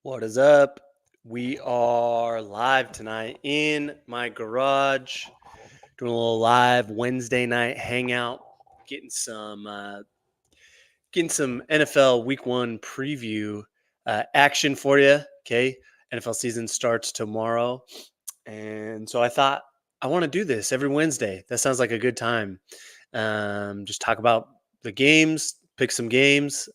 What is up? We are live tonight in my garage, doing a little live Wednesday night hangout, getting some uh, getting some NFL Week One preview action for you. Okay, NFL season starts tomorrow, and so I thought I want to do this every Wednesday. That sounds like a good time. Just talk about the games, pick some games.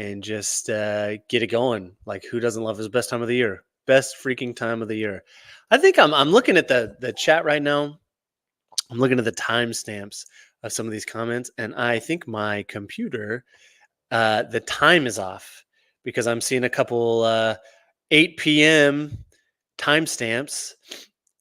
And just get it going. Like, who doesn't love his best time of the year? Best freaking time of the year. I think I'm looking at the chat right now. I'm looking at the timestamps of some of these comments, and I think my computer, the time is off because I'm seeing a couple 8 p.m. timestamps,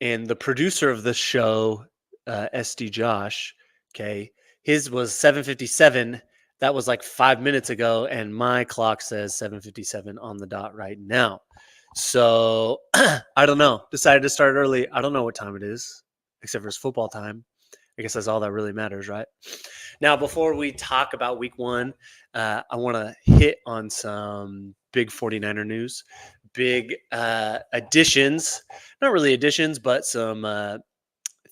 and the producer of the show, SD Josh, okay, his was 7:57. That was like 5 minutes ago, and my clock says 7:57 on the dot right now. So I don't know. Decided to start early. I don't know what time it is, except for it's football time. I guess that's all that really matters, right? Now, before we talk about week one, I want to hit on some big 49er news, big additions, not really additions, but some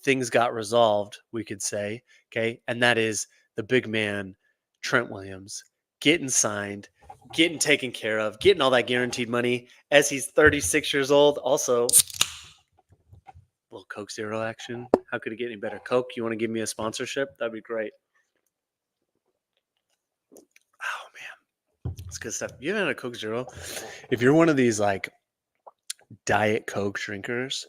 things got resolved, we could say. Okay. And that is the big man, Trent Williams, getting signed, getting taken care of, getting all that guaranteed money as he's 36 years old. Also, little Coke Zero action. How could it get any better? Coke, you want to give me a sponsorship? That'd be great. Oh man, it's good stuff. You haven't had a Coke Zero? If you're one of these like Diet Coke drinkers,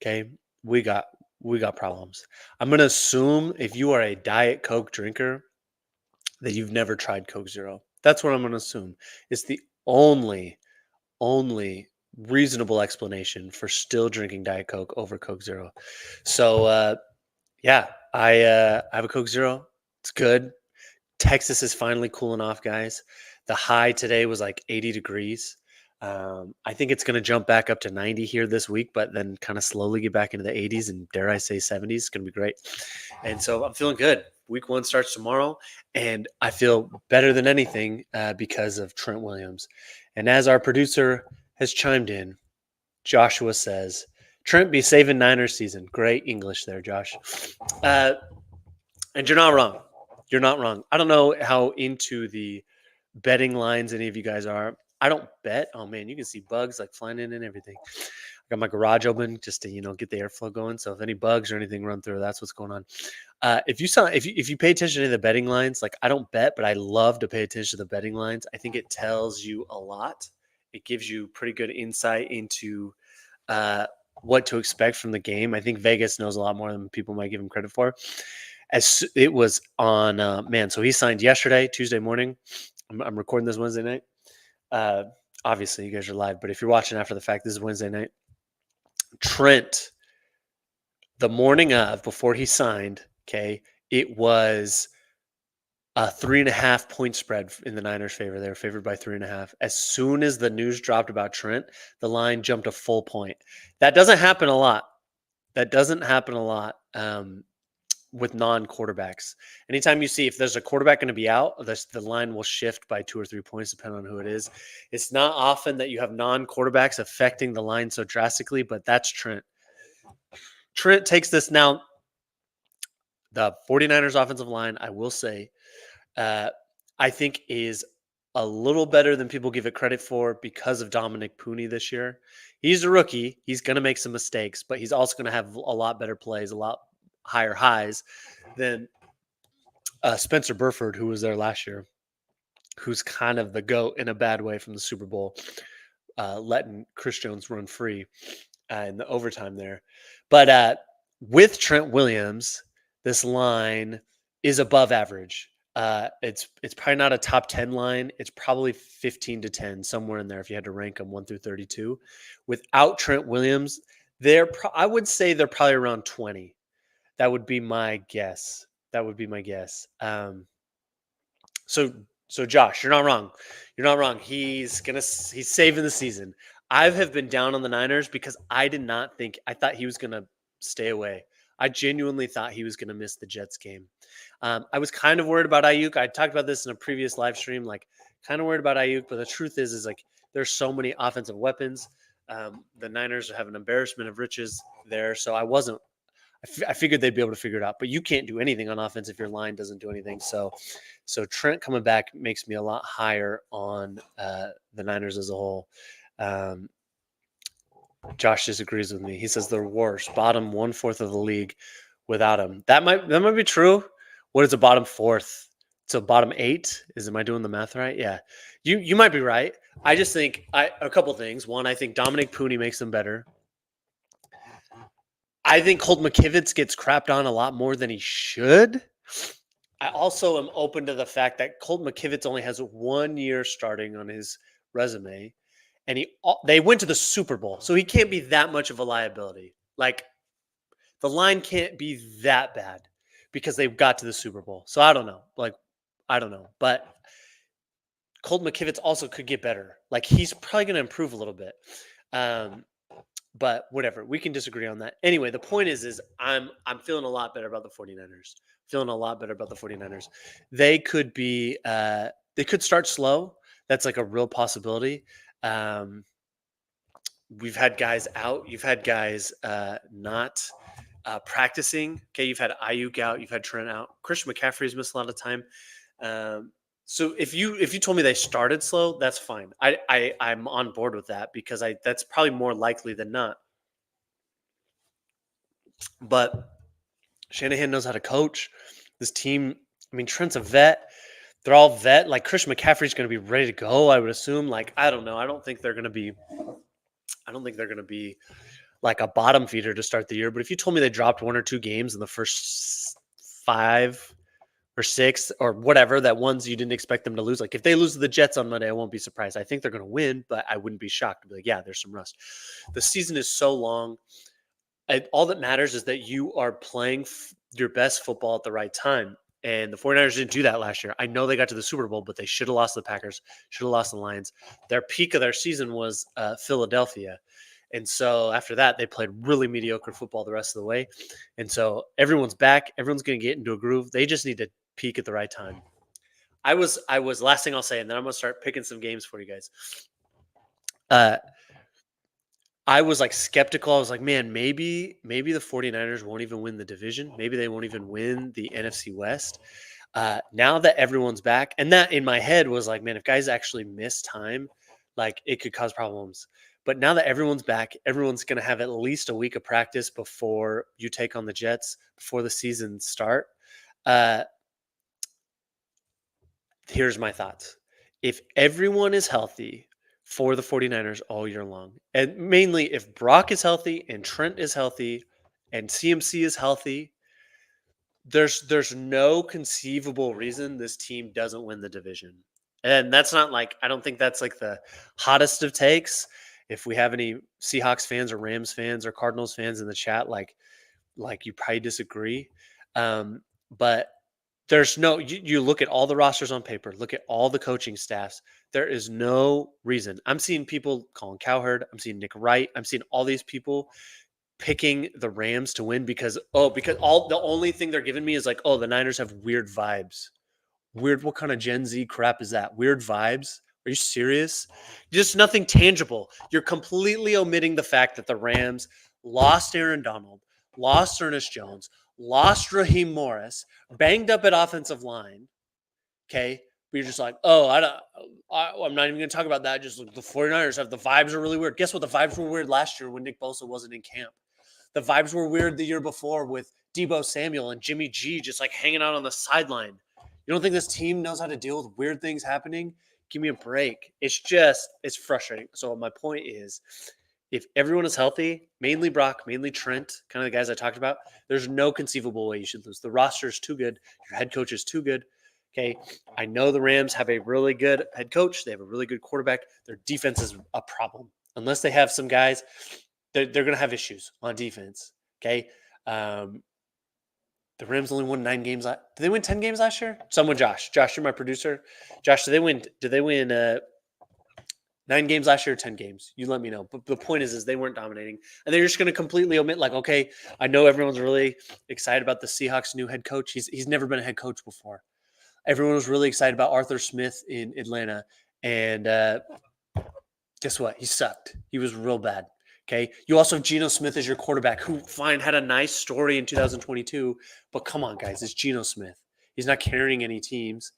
okay, we got we got problems. I'm gonna assume if you are a Diet Coke drinker that you've never tried Coke Zero. That's what I'm gonna assume. It's the only reasonable explanation for still drinking Diet Coke over Coke Zero. So yeah, I have a Coke Zero. It's good. Texas is finally cooling off, guys. The high today was like 80 degrees. I think it's going to jump back up to 90 here this week, but then kind of slowly get back into the 80s and dare I say 70s. It's going to be great. And so I'm feeling good. Week one starts tomorrow, and I feel better than anything because of Trent Williams. And as our producer has chimed in, Joshua says, Trent be saving Niners season. Great English there, Josh. Uh, and you're not wrong. You're not wrong. I don't know how into the betting lines any of you guys are. I don't bet. Oh man, you can see bugs like flying in and everything. I got my garage open just to get the airflow going. So if any bugs or anything run through, that's what's going on. If you pay attention to the betting lines, like I don't bet, but I love to pay attention to the betting lines. I think it tells you a lot. It gives you pretty good insight into uh, what to expect from the game. I think Vegas knows a lot more than people might give him credit for. As it was on, so he signed yesterday, Tuesday morning. I'm recording this Wednesday night. Uh, Obviously, you guys are live, but if you're watching after the fact, this is Wednesday night. Trent, the morning of, before he signed, okay, it was a 3.5 point spread in the Niners' favor. They were favored by 3.5. As soon as the news dropped about Trent, the line jumped a full point. That doesn't happen a lot. With non-quarterbacks. Anytime you see if there's a quarterback going to be out, the line will shift by 2 or 3 points depending on who it is. It's not often that you have non-quarterbacks affecting the line so drastically, but that's Trent. Trent takes this now. The 49ers offensive line, I will say, I think is a little better than people give it credit for because of Dominic Pooney this year. He's a rookie. He's going to make some mistakes, but he's also going to have a lot better plays, a lot higher highs than Spencer Burford, who was there last year, who's kind of the GOAT in a bad way from the Super Bowl, letting Chris Jones run free in the overtime there. But with Trent Williams, this line is above average. It's probably not a top 10 line. It's probably 15 to 10, somewhere in there if you had to rank them 1 through 32. Without Trent Williams, I would say they're probably around 20. That would be my guess. So so Josh, you're not wrong. You're not wrong. He's saving the season. I have been down on the Niners because I thought he was gonna stay away. I genuinely thought he was gonna miss the Jets game. I was kind of worried about Ayuk. I talked about this in a previous live stream. Like Kind of worried about Ayuk, but the truth is like there's so many offensive weapons. The Niners have an embarrassment of riches there, so I figured they'd be able to figure it out. But you can't do anything on offense if your line doesn't do anything. So Trent coming back makes me a lot higher on the Niners as a whole. Josh disagrees with me. He says they're worse, bottom 1/4 of the league without him. That might be true. What is a bottom fourth? So bottom 8? Am I doing the math right? Yeah. You might be right. I just think a couple things. One, I think Dominic Pooney makes them better. I think Colt McKivitz gets crapped on a lot more than he should. I also am open to the fact that Colt McKivitz only has 1 year starting on his resume, and they went to the Super Bowl, so he can't be that much of a liability. Like, the line can't be that bad because they got to the Super Bowl. So I don't know. I don't know. But Colt McKivitz also could get better. Like, he's probably going to improve a little bit. But whatever, we can disagree on that. Anyway, the point is I'm feeling a lot better about the 49ers. Feeling a lot better about the 49ers. They could be they could start slow. That's like a real possibility. We've had guys out. You've had guys not practicing. Okay, you've had Ayuk out. You've had Trent out. Christian McCaffrey's missed a lot of time. So if you told me they started slow, that's fine. I'm on board with that because that's probably more likely than not. But Shanahan knows how to coach this team. I mean, Trent's a vet. They're all vet. Like, Christian McCaffrey's going to be ready to go, I would assume. Like, I don't know. I don't think they're going to be like a bottom feeder to start the year. But if you told me they dropped 1 or 2 games in the first 5 or 6 or whatever, that ones you didn't expect them to lose. Like, if they lose to the Jets on Monday, I won't be surprised. I think they're going to win, but I wouldn't be shocked to be like, yeah, there's some rust. The season is so long. All that matters is that you are playing your best football at the right time. And the 49ers didn't do that last year. I know they got to the Super Bowl, but they should have lost the Packers, should have lost the Lions. Their peak of their season was Philadelphia. And so after that, they played really mediocre football the rest of the way. And so everyone's back. Everyone's going to get into a groove. They just need to peak at the right time. I was last thing I'll say, and then I'm going to start picking some games for you guys. I was like skeptical. I was like, man, maybe the 49ers won't even win the division. Maybe they won't even win the NFC West. Now that everyone's back, and that in my head was like, man, if guys actually miss time, like, it could cause problems. But now that everyone's back, everyone's going to have at least a week of practice before you take on the Jets, before the season start. Here's my thoughts. If everyone is healthy for the 49ers all year long, and mainly if Brock is healthy and Trent is healthy and CMC is healthy, there's no conceivable reason this team doesn't win the division. And that's not like, I don't think that's like the hottest of takes. If we have any Seahawks fans or Rams fans or Cardinals fans in the chat, like you probably disagree. But there's no, you look at all the rosters on paper, look at all the coaching staffs. There is no reason. I'm seeing people calling Cowherd. I'm seeing Nick Wright. I'm seeing all these people picking the Rams to win because the only thing they're giving me is like, oh, the Niners have weird vibes. Weird. What kind of Gen Z crap is that? Weird vibes? Are you serious? Just nothing tangible. You're completely omitting the fact that the Rams lost Aaron Donald, lost Ernest Jones, lost Raheem Morris, banged up at offensive line. Okay. But you're just like, oh, I'm not even going to talk about that. Just the 49ers the vibes are really weird. Guess what? The vibes were weird last year when Nick Bosa wasn't in camp. The vibes were weird the year before with Deebo Samuel and Jimmy G just like hanging out on the sideline. You don't think this team knows how to deal with weird things happening? Give me a break. It's frustrating. So my point is, if everyone is healthy, mainly Brock, mainly Trent, kind of the guys I talked about, there's no conceivable way you should lose. The roster is too good. Your head coach is too good. Okay. I know the Rams have a really good head coach. They have a really good quarterback. Their defense is a problem. Unless they have some guys, they're going to have issues on defense. Okay. The Rams only won 9 games. Did they win 10 games last year? Someone, Josh, you're my producer. Josh, did they win 9 games last year or 10 games? You let me know. But the point is they weren't dominating. And they're just going to completely omit, like, okay, I know everyone's really excited about the Seahawks' new head coach. He's never been a head coach before. Everyone was really excited about Arthur Smith in Atlanta. And guess what? He sucked. He was real bad. Okay. You also have Geno Smith as your quarterback, who fine had a nice story in 2022. But come on, guys, it's Geno Smith. He's not carrying any teams.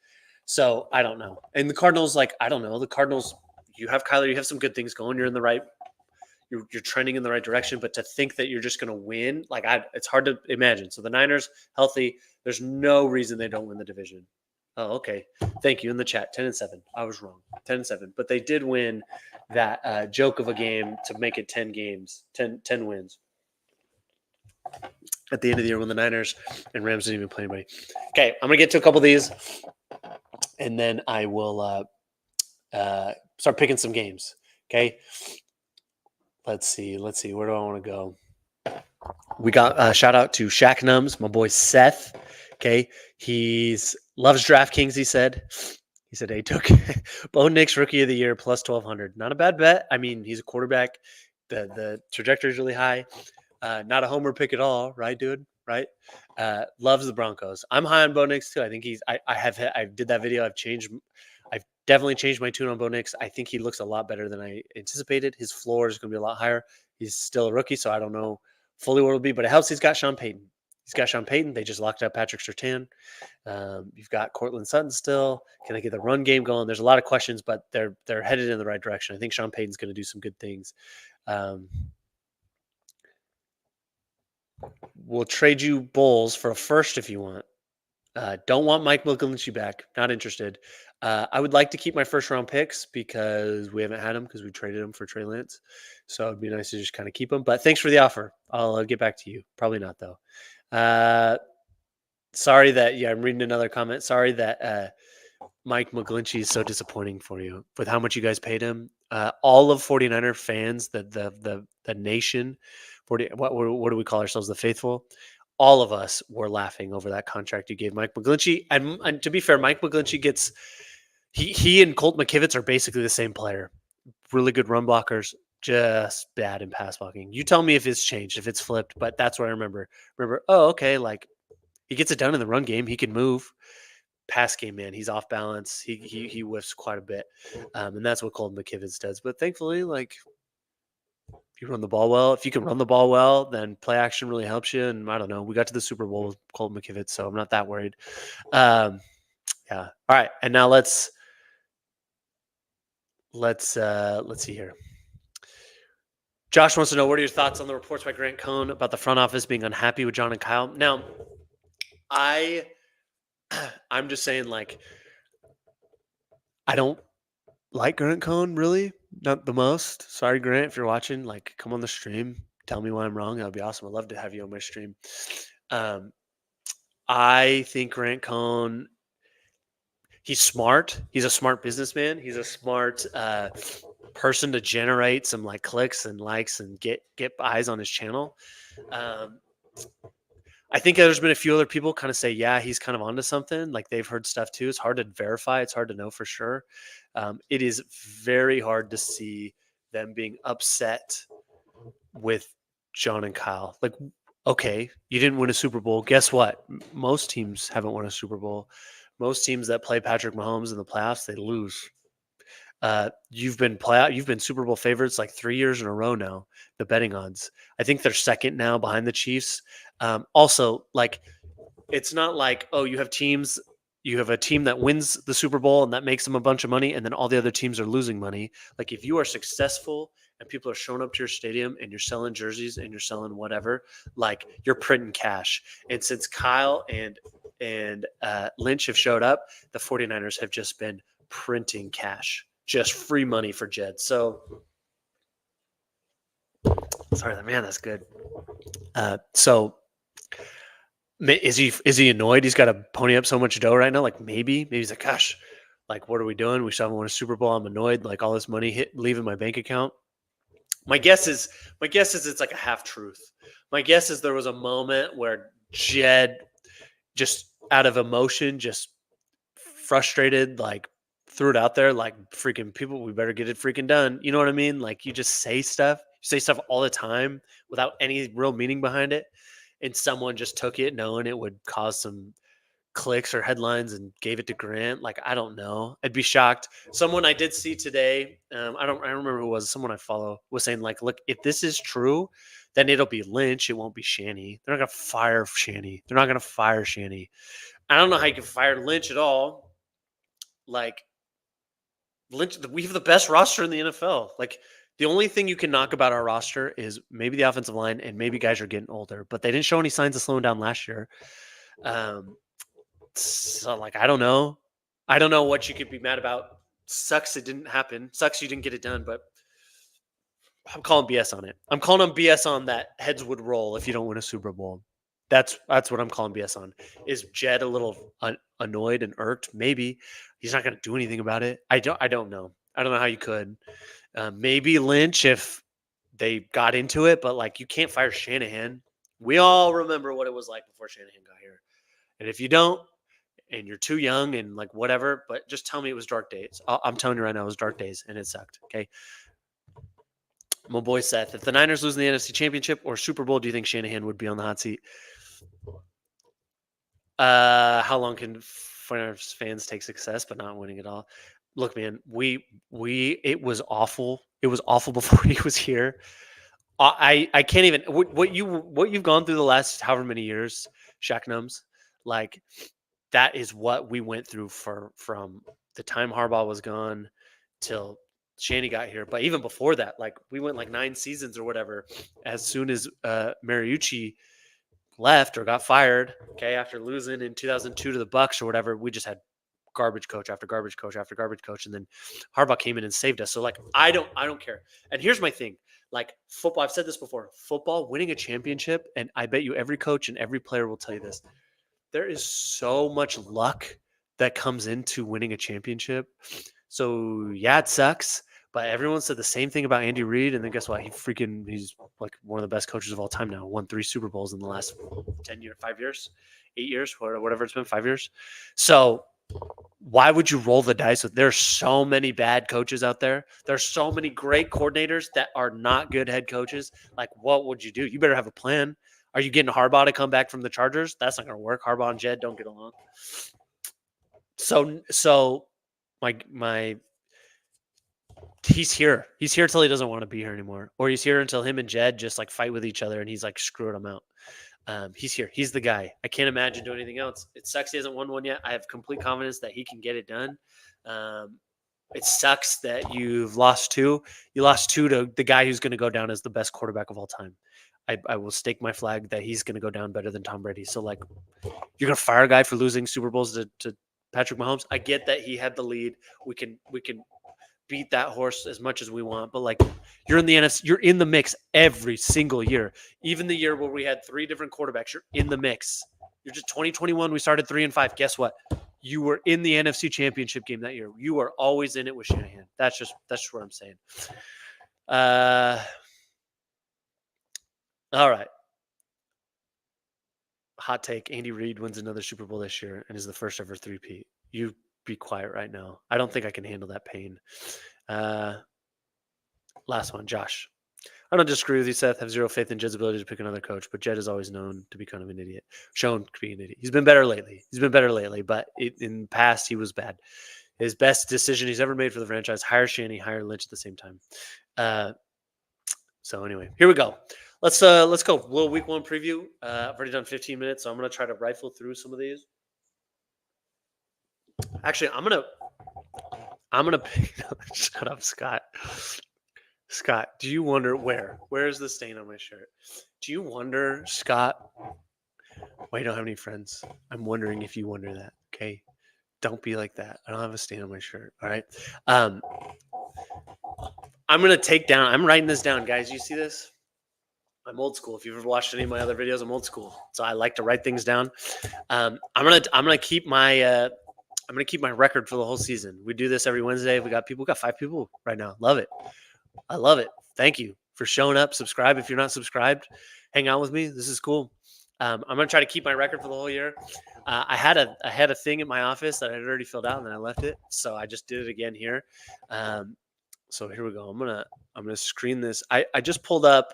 So I don't know. And the Cardinals, like, I don't know. The Cardinals, you have Kyler, you have some good things going. You're in the right, you're trending in the right direction. But to think that you're just going to win, like, it's hard to imagine. So the Niners, healthy. There's no reason they don't win the division. Oh, okay. Thank you in the chat. 10-7. I was wrong. 10-7. But they did win that joke of a game to make it 10 games, 10 wins at the end of the year when the Niners and Rams didn't even play anybody. Okay, I'm going to get to a couple of these, and then I will start picking some games. Okay. Let's see. Where do I want to go? We got shout out to Shaq Nums, my boy Seth. Okay. He's loves DraftKings, he said. He said, hey, took Bo Nix Rookie of the Year plus 1,200. Not a bad bet. I mean, he's a quarterback. The trajectory is really high. Not a homer pick at all, right, dude? Right? Loves the Broncos. I'm high on Bo Nix too. I think I did that video. I've definitely changed my tune on Bo Nix. I think he looks a lot better than I anticipated. His floor is going to be a lot higher. He's still a rookie, so I don't know fully what it'll be, but it helps. He's got Sean Payton. They just locked up Patrick Surtain. You've got Cortland Sutton still. Can they get the run game going? There's a lot of questions, but they're headed in the right direction. I think Sean Payton's going to do some good things. We'll trade you Bulls for a first if you want. Don't want Mike McGlinchey back. Not interested. I would like to keep my first round picks because we haven't had them because we traded them for Trey Lance. So it'd be nice to just kind of keep them. But thanks for the offer. I'll get back to you. Probably not though. Sorry that I'm reading another comment. Sorry that Mike McGlinchey is so disappointing for you with how much you guys paid him. All of 49er fans, the nation, what do we call ourselves? The faithful. All of us were laughing over that contract you gave Mike McGlinchey. And to be fair, Mike McGlinchey gets he and Colt McKivitz are basically the same player. Really good run blockers, just bad in pass blocking. You tell me if it's changed, if it's flipped, but that's what I remember. Oh, okay, like he gets it done in the run game. He can move. Pass game, man, he's off balance. He whiffs quite a bit, and that's what Colt McKivitz does. But thankfully, like if you run the ball well, if you can run the ball well, then play action really helps you. And I don't know, we got to the Super Bowl with Colt McKivitz, so I'm not that worried. Yeah. All right, and now let's see here. Josh wants to know, what are your thoughts on the reports by Grant Cohn about the front office being unhappy with John and Kyle? Now, I'm just saying, like, I don't like Grant Cohn, really, not the most. Sorry, Grant, if you're watching, like, come on the stream, tell me why I'm wrong. That would be awesome. I'd love to have you on my stream. I think Grant Cohn, he's smart. He's a smart businessman. He's a smart person to generate some like clicks and likes and get eyes on his channel. I think there's been a few other people kind of say, yeah, he's kind of onto something. Like they've heard stuff too. It's hard to verify. It's hard to know for sure. It is very hard to see them being upset with John and Kyle. Like, okay, you didn't win a Super Bowl. Guess what? Most teams haven't won a Super Bowl. Most teams that play Patrick Mahomes in the playoffs, they lose. You've been Super Bowl favorites like 3 years in a row now. The betting odds, I think they're second now behind the Chiefs. Also, like, it's not like, oh, you have a team that wins the Super Bowl and that makes them a bunch of money, and then all the other teams are losing money. Like, if you are successful and people are showing up to your stadium and you're selling jerseys and you're selling whatever, like, you're printing cash. And since Kyle and Lynch have showed up, the 49ers have just been printing cash, just free money for Jed. So sorry, man, that's good. So is he annoyed? He's got to pony up so much dough right now. Like maybe he's like, gosh, like what are we doing? We still haven't won a Super Bowl. I'm annoyed. Like all this money leaving my bank account. My guess is it's like a half truth. My guess is there was a moment where Jed just out of emotion, just frustrated, like threw it out there, like freaking people, we better get it freaking done. You know what I mean? Like you just say stuff all the time without any real meaning behind it. And someone just took it knowing it would cause some clicks or headlines and gave it to Grant. Like, I don't know. I'd be shocked. Someone I did see today, I don't remember who it was. Someone I follow was saying, like, look, if this is true, then it'll be Lynch. It won't be Shanny. They're not gonna fire Shanny. They're not gonna fire Shanny. I don't know how you can fire Lynch at all. Like, Lynch, we have the best roster in the NFL. Like, the only thing you can knock about our roster is maybe the offensive line and maybe guys are getting older, but they didn't show any signs of slowing down last year. So, like, I don't know. I don't know what you could be mad about. Sucks it didn't happen. Sucks you didn't get it done, but I'm calling BS on it. I'm calling them BS on that heads would roll if you don't win a Super Bowl. That's what I'm calling BS on. Is Jed a little annoyed and irked? Maybe he's not going to do anything about it. I don't know. I don't know how you could. Maybe Lynch if they got into it, but like you can't fire Shanahan. We all remember what it was like before Shanahan got here, and if you don't, and you're too young and like whatever, but just tell me it was dark days. I'm telling you right now, it was dark days and it sucked. Okay. My boy Seth, if the Niners lose in the NFC Championship or Super Bowl, do you think Shanahan would be on the hot seat? How long can fans take success but not winning at all? Look, man, it was awful. It was awful before he was here. I can't even what you've gone through the last however many years, Shaq Nums, like that is what we went through from the time Harbaugh was gone till Shanny got here. But even before that, like we went like 9 seasons or whatever. As soon as Mariucci left or got fired, okay, after losing in 2002 to the Bucks or whatever, we just had garbage coach after garbage coach after garbage coach, and then Harbaugh came in and saved us. So like I don't care. And here's my thing. Like football, I've said this before. Football, winning a championship, and I bet you every coach and every player will tell you this. There is so much luck that comes into winning a championship. So yeah, it sucks. But everyone said the same thing about Andy Reid, and then guess what? He's like one of the best coaches of all time now. Won 3 Super Bowls in the last 10 years, 5 years, 8 years, whatever it's been, 5 years. So why would you roll the dice with? There's so many bad coaches out there. There's so many great coordinators that are not good head coaches. Like, what would you do? You better have a plan. Are you getting Harbaugh to come back from the Chargers? That's not going to work. Harbaugh and Jed don't get along. So my he's here. He's here till he doesn't want to be here anymore, or he's here until him and Jed just like fight with each other, and he's like screwing them out. He's here. He's the guy. I can't imagine doing anything else. It sucks he hasn't won one yet. I have complete confidence that he can get it done. It sucks that you've lost 2. You lost 2 to the guy who's going to go down as the best quarterback of all time. I will stake my flag that he's going to go down better than Tom Brady. So, like, you're going to fire a guy for losing Super Bowls to Patrick Mahomes? I get that he had the lead. We can beat that horse as much as we want, but like you're in the NFC, you're in the mix every single year. Even the year where we had 3 different quarterbacks, you're in the mix. You're just 2021. We started 3-5. Guess what? You were in the NFC Championship game that year. You are always in it with Shanahan. That's just what I'm saying. All right. Hot take. Andy Reid wins another Super Bowl this year and is the first ever 3-peat. You be quiet right now. I don't think I can handle that pain. Last one, Josh. I don't disagree with you, Seth. I have zero faith in Jed's ability to pick another coach, but Jed is always known to be kind of an idiot. Shown to be an idiot. He's been better lately, but in the past, he was bad. His best decision he's ever made for the franchise, hire Shanny, hire Lynch at the same time. So anyway, here we go. Let's go. A little week 1 preview. I've already done 15 minutes, so I'm going to try to rifle through some of these. Actually, I'm gonna shut up, Scott. Scott, do you wonder where's the stain on my shirt? Do you wonder, Scott, why you don't have any friends? I'm wondering if you wonder that. Okay, don't be like that. I don't have a stain on my shirt. All right. I'm writing this down, guys. You see this? I'm old school. If you've ever watched any of my other videos, I'm old school, so I like to write things down. I'm gonna keep my record for the whole season. We do this every Wednesday. We got 5 people right now. Love it. I love it. Thank you for showing up. Subscribe if you're not subscribed. Hang out with me. This is cool. I'm gonna try to keep my record for the whole year. I had a thing in my office that I had already filled out and then I left it, so I just did it again here. So here we go. I'm gonna screen this. I just pulled up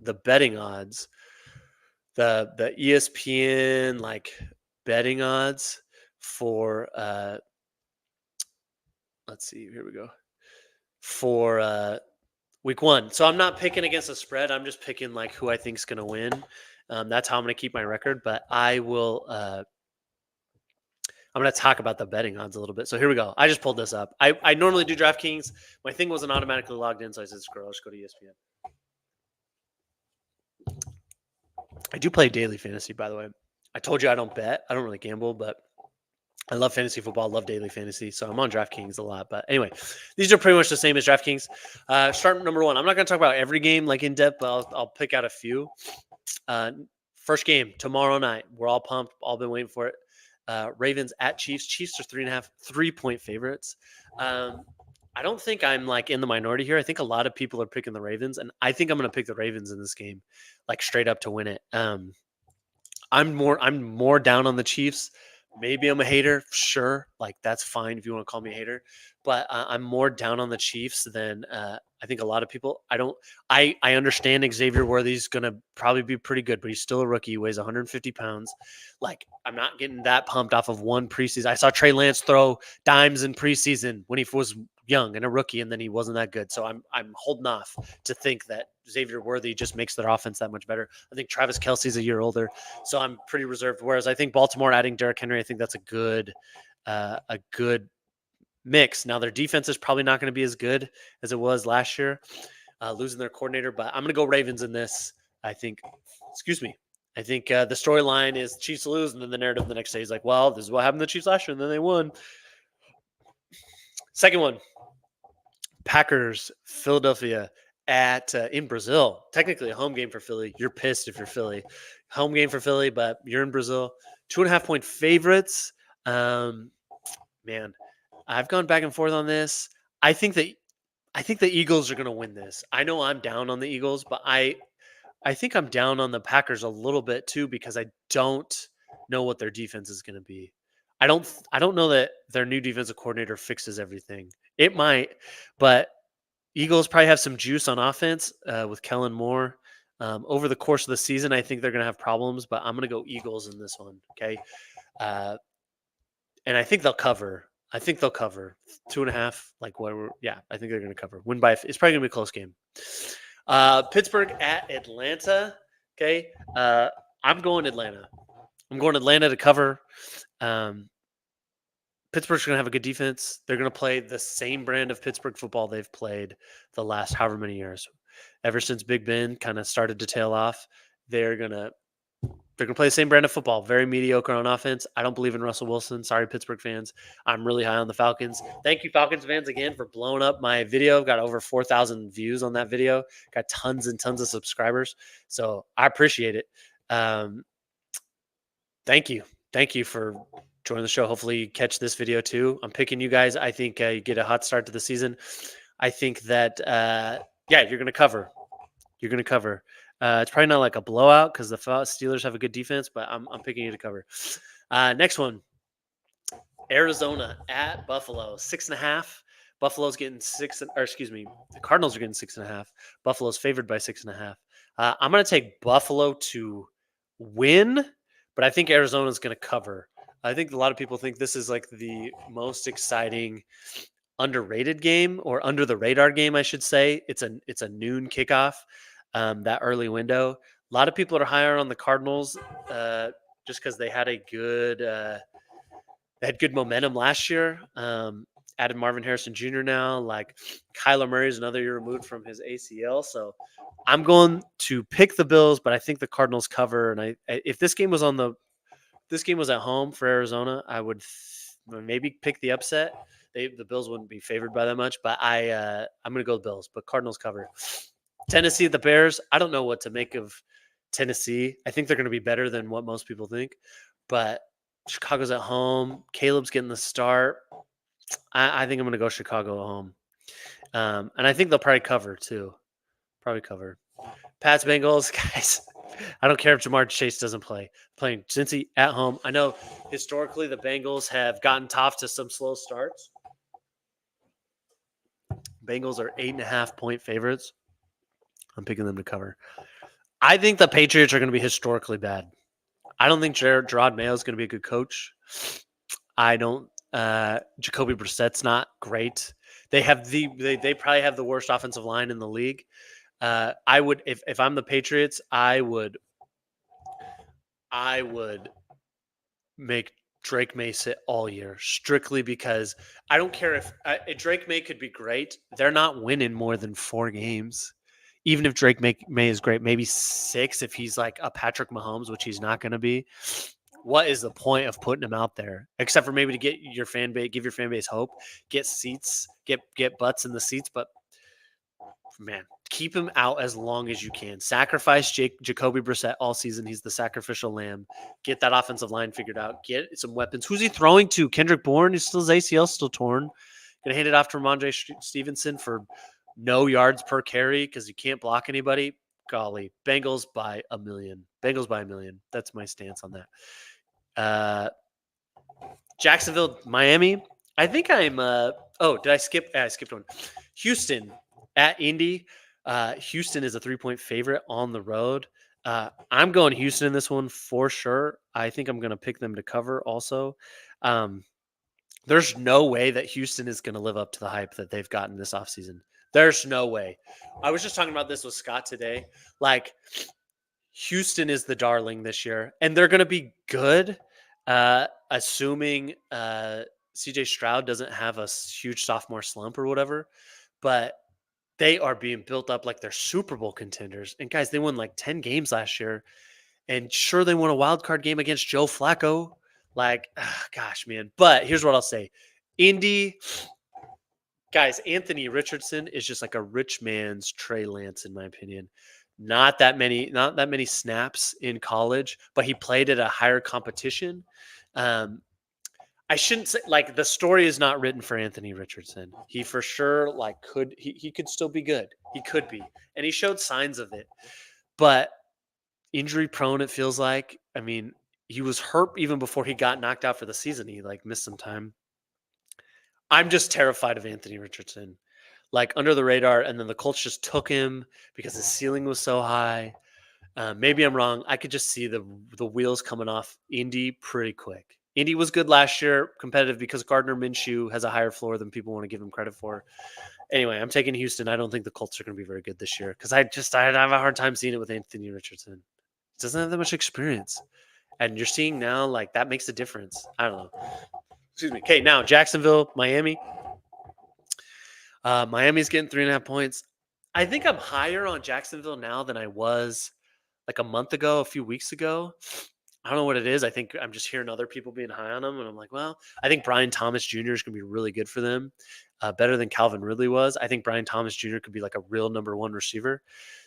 the betting odds, the ESPN like betting odds for let's see, here we go. For week 1. So I'm not picking against the spread. I'm just picking like who I think's going to win. That's how I'm going to keep my record, but I will I'm going to talk about the betting odds a little bit. So here we go. I just pulled this up. I normally do DraftKings. My thing wasn't automatically logged in, so I said, scroll, let's go to ESPN. I do play daily fantasy, by the way. I told you I don't bet. I don't really gamble, but I love fantasy football. I love daily fantasy. So I'm on DraftKings a lot. But anyway, these are pretty much the same as DraftKings. Start number 1. I'm not going to talk about every game like in depth, but I'll pick out a few. First game tomorrow night. We're all pumped. All been waiting for it. Ravens at Chiefs. Chiefs are 3.5, 3-point favorites. I don't think I'm like in the minority here. I think a lot of people are picking the Ravens, and I think I'm going to pick the Ravens in this game, like straight up to win it. I'm more down on the Chiefs. Maybe I'm a hater, sure. Like that's fine if you want to call me a hater, but I'm more down on the Chiefs than I think a lot of people. I understand Xavier Worthy's going to probably be pretty good, but he's still a rookie. He weighs 150 pounds. Like I'm not getting that pumped off of one preseason. I saw Trey Lance throw dimes in preseason when he was young and a rookie, and then he wasn't that good. So I'm holding off to think that Xavier Worthy just makes their offense that much better. I think Travis Kelce's a year older, so I'm pretty reserved. Whereas I think Baltimore adding Derrick Henry, I think that's a good mix. Now their defense is probably not going to be as good as it was last year, losing their coordinator. But I'm going to go Ravens in this. I think. Excuse me. I think the storyline is Chiefs lose, and then the narrative the next day is like, well, this is what happened to the Chiefs last year, and then they won. Second one. Packers, Philadelphia at in Brazil. Technically a home game for Philly. You're pissed if you're Philly. Home game for Philly, but you're in Brazil. 2.5-point favorites. Man, I've gone back and forth on this. I think the Eagles are going to win this. I know I'm down on the Eagles, but I think I'm down on the Packers a little bit too because I don't know what their defense is going to be. I don't know that their new defensive coordinator fixes everything. It might, but Eagles probably have some juice on offense with Kellen Moore. Over the course of the season, I think they're going to have problems, but I'm going to go Eagles in this one. Okay. And I think they'll cover. I think they'll cover 2.5. Like whatever. Yeah, I think they're going to cover. Win by. It's probably going to be a close game. Pittsburgh at Atlanta. Okay. I'm going Atlanta. I'm going Atlanta to cover. Pittsburgh's going to have a good defense. They're going to play the same brand of Pittsburgh football they've played the last however many years. Ever since Big Ben kind of started to tail off, they're going to play the same brand of football. Very mediocre on offense. I don't believe in Russell Wilson. Sorry, Pittsburgh fans. I'm really high on the Falcons. Thank you, Falcons fans, again for blowing up my video. Got over 4,000 views on that video. Got tons and tons of subscribers. So I appreciate it. Thank you. Thank you for joining the show. Hopefully you catch this video too. I'm picking you guys. I think you get a hot start to the season. I think that, you're going to cover. You're going to cover. It's probably not like a blowout because the Steelers have a good defense, but I'm picking you to cover. Next one, Arizona at Buffalo, 6.5. Buffalo's getting the Cardinals are getting 6.5. Buffalo's favored by 6.5. I'm going to take Buffalo to win, but I think Arizona's going to cover. I think a lot of people think this is like the most exciting underrated game or under the radar game, I should say. It's a noon kickoff, that early window. A lot of people are higher on the Cardinals just because they had good momentum last year. Added Marvin Harrison Jr. now. Like Kyler Murray is another year removed from his ACL, so I'm going to pick the Bills, but I think the Cardinals cover. And if this game was at home for Arizona, I would maybe pick the upset. The Bills wouldn't be favored by that much, but I'm going to go with Bills, but Cardinals cover. Tennessee at the Bears. I don't know what to make of Tennessee. I think they're going to be better than what most people think, but Chicago's at home. Caleb's getting the start. I think I'm going to go Chicago at home. And I think they'll probably cover too. Probably cover. Pats, Bengals, guys. I don't care if Jamar Chase doesn't play. Playing Cincy at home. I know historically the Bengals have gotten tough to some slow starts. Bengals are 8.5-point favorites. I'm picking them to cover. I think the Patriots are going to be historically bad. I don't think Gerard Mayo is going to be a good coach. I don't. Jacoby Brissett's not great. They probably have the worst offensive line in the league. I would if I'm the Patriots, I would make Drake May sit all year strictly because I don't care if Drake May could be great. They're not winning more than 4 games. Even if Drake May is great, maybe 6 if he's like a Patrick Mahomes, which he's not going to be. What is the point of putting him out there except for maybe to get your fan base, give your fan base hope, get seats, get butts in the seats, but man, keep him out as long as you can. Sacrifice Jacoby Brissett all season. He's the sacrificial lamb. Get that offensive line figured out. Get some weapons. Who's he throwing to? Kendrick Bourne is still his ACL still torn. Gonna hand it off to Ramondre Stevenson for no yards per carry because you can't block anybody. Golly, Bengals by a million. Bengals by a million. That's my stance on that. Jacksonville, Miami. I think I'm. Did I skip? I skipped one. Houston at Indy. Houston is a 3-point favorite on the road. I'm going Houston in this one for sure. I think I'm going to pick them to cover also. There's no way that Houston is going to live up to the hype that they've gotten this offseason. There's no way. I was just talking about this with Scott today. Like, Houston is the darling this year, and they're going to be good, assuming CJ Stroud doesn't have a huge sophomore slump or whatever. But they are being built up like they're Super Bowl contenders. And guys, they won like 10 games last year. And sure, they won a wild card game against Joe Flacco. Like, gosh, man. But here's what I'll say. Indy, guys, Anthony Richardson is just like a rich man's Trey Lance, in my opinion. Not that many snaps in college, but he played at a higher competition. I shouldn't say like the story is not written for Anthony Richardson. He for sure he could still be good. He could be. And he showed signs of it. But injury prone, it feels like. I mean, he was hurt even before he got knocked out for the season. He like missed some time. I'm just terrified of Anthony Richardson. Like under the radar, and then the Colts just took him because his ceiling was so high. Maybe I'm wrong. I could just see the wheels coming off Indy pretty quick. Indy was good last year, competitive because Gardner Minshew has a higher floor than people want to give him credit for. Anyway, I'm taking Houston. I don't think the Colts are going to be very good this year because I have a hard time seeing it with Anthony Richardson. He doesn't have that much experience. And you're seeing now, like, that makes a difference. I don't know. Excuse me. Okay, now Jacksonville, Miami. Miami's getting 3.5 points. I think I'm higher on Jacksonville now than I was like a month ago, a few weeks ago. I don't know what it is. I think I'm just hearing other people being high on them. And I'm like, well, I think Brian Thomas Jr. is going to be really good for them. Better than Calvin Ridley was. I think Brian Thomas Jr. could be like a real number 1 receiver.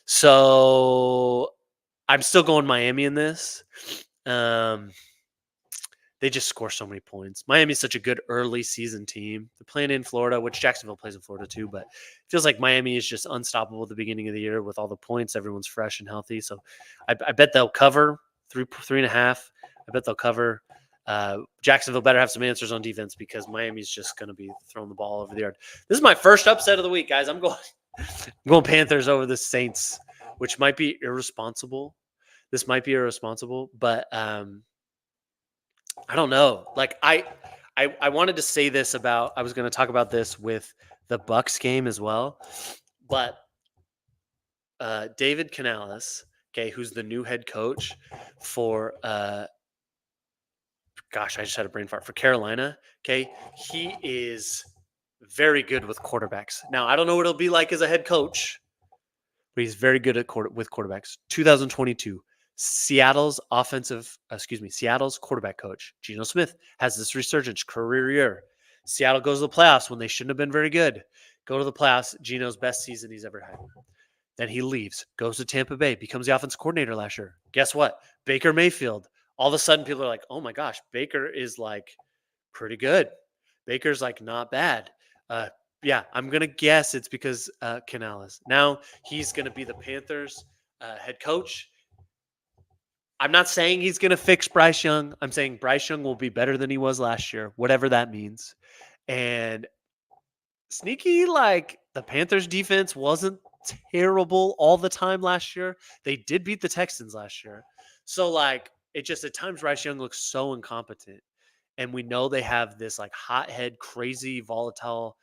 So I'm still going Miami in this. They just score so many points. Miami's such a good early season team. They're playing in Florida, which Jacksonville plays in Florida too, but it feels like Miami is just unstoppable at the beginning of the year with all the points. Everyone's fresh and healthy. So I bet they'll cover 3.5. I bet they'll cover. Jacksonville better have some answers on defense because Miami's just going to be throwing the ball over the yard. This is my first upset of the week, guys. I'm going Panthers over the Saints, which might be irresponsible. This might be irresponsible, but I don't know. Like I wanted to say this about. I was going to talk about this with the Bucks game as well, but David Canales, okay, who's the new head coach for gosh, I just had a brain fart for Carolina. Okay, he is very good with quarterbacks. Now I don't know what it'll be like as a head coach, but he's very good at with quarterbacks. 2022. Seattle's quarterback coach, Geno Smith, has this resurgence career year. Seattle goes to the playoffs when they shouldn't have been very good. Go to the playoffs, Geno's best season he's ever had. Then he leaves, goes to Tampa Bay, becomes the offense coordinator last year. Guess what? Baker Mayfield. All of a sudden, people are like, oh my gosh, Baker is like pretty good. Baker's like not bad. Yeah, I'm going to guess it's because Canales. Now he's going to be the Panthers head coach. I'm not saying he's going to fix Bryce Young. I'm saying Bryce Young will be better than he was last year, whatever that means. And sneaky, like the Panthers defense wasn't terrible all the time last year. They did beat the Texans last year. So like it just at times Bryce Young looks so incompetent. And we know they have this like hothead, crazy, volatile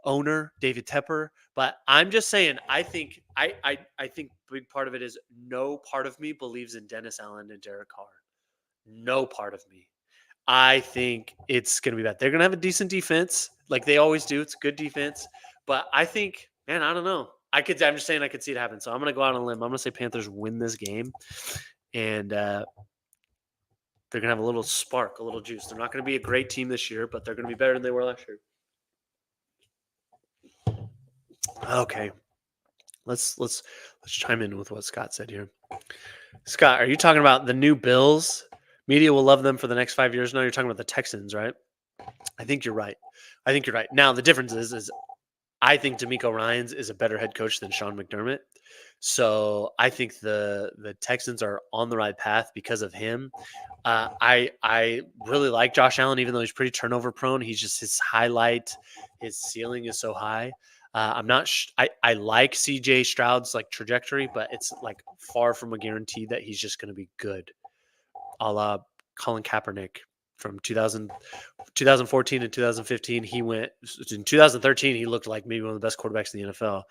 owner, David Tepper. But I'm just saying, I think big part of it is no part of me believes in Dennis Allen and Derek Carr. No part of me. I think it's going to be bad. They're going to have a decent defense, like they always do. It's good defense, but I think, man, I don't know. I'm just saying I could see it happen. So I'm going to go out on a limb. I'm going to say Panthers win this game, and they're going to have a little spark, a little juice. They're not going to be a great team this year, but they're going to be better than they were last year. Okay, let's chime in with what Scott said here. Scott, are you talking about the new Bills? Media will love them for the next 5 years. No, you're talking about the Texans, right? I think you're right. Now the difference is I think DeMeco Ryans is a better head coach than Sean McDermott. So I think the Texans are on the right path because of him. I really like Josh Allen, even though he's pretty turnover prone. He's just his ceiling is so high. I'm not. I like CJ Stroud's like trajectory, but it's like far from a guarantee that he's just going to be good, a la Colin Kaepernick from 2014 and 2015. He went in 2013. He looked like maybe one of the best quarterbacks in the NFL,